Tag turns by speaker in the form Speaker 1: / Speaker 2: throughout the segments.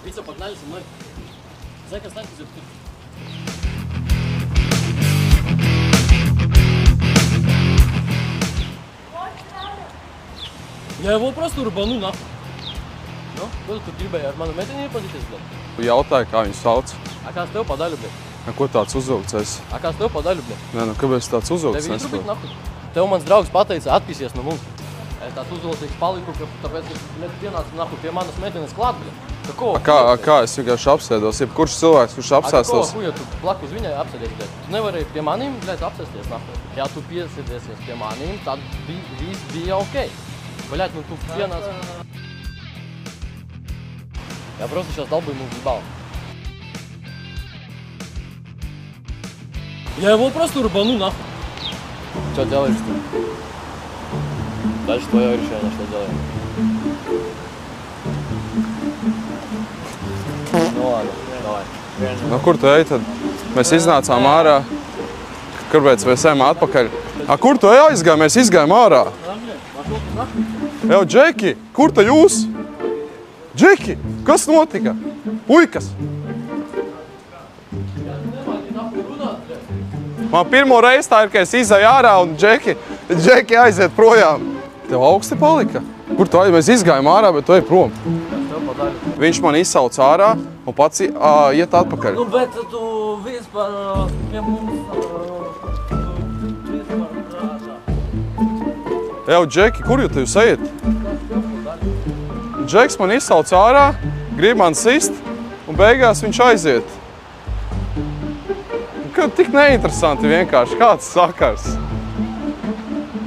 Speaker 1: Витя, погнали со мной. Зайка, стань за тут. Я его просто рубану нахуй. Nu, ko tu gribēji ar manu meteni iepazīties, bļet?
Speaker 2: Jautāju, kā viņu sauc.
Speaker 1: A kāds tev pa daļu, bļet?
Speaker 2: Ko tāds uzvilcies?
Speaker 1: A kāds tev pa daļu, bļet?
Speaker 2: Nē, nu kāpēc tāds uzvilcis?
Speaker 1: Tev izrubīt nahuj. Tev mans draugs pateica atpīsies no mums. Es tāds uzvilcīgs paliku, tāpēc, ka bļet, pienāca nahuj pie manas metenes klāt, bļet.
Speaker 2: Kā es vienkārši apsēdos? Jebkurš cilvēks, kurš apsēstos?
Speaker 1: Ko, ja tu blakus viņai apsēdies, bļet? Tu nevarēji pie manīm, bļet, apsēsties nahuj. Ja tu piesēdiesies pie manīm, tad viss bija okei. Блядь, ну тут пьяно. Я просто сейчас долбу ему въебал. Я его просто рубану нахуй. Что делаешь ты? Дальше твое решение, что делаем. Ну ладно, давай.
Speaker 2: No kur tu ej tad? Mēs iznācām ārā. Kāpēc mēs ejam atpakaļ? Kur tu ej aizgāji? Mēs izgājām ārā. Jau, Džeki, kur ta jūs? Džeki, kas notika? Puikas! Man pirmo reizi tā ir, ka es izēju ārā un Džeki aiziet projām. Tev augsti palika? Kur tu aiziet? Mēs izgājām ārā, bet tu ej prom. Viņš man izsauc ārā un pats iet atpakaļ.
Speaker 1: Nu, bet tu vispār pie mums...
Speaker 2: Jau, Džeki, kur jūs ejat? Džeks man izsauc ārā, grib man sist, un beigās viņš aiziet. Tik neinteresanti vienkārši, kāds sakars.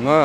Speaker 2: Nē.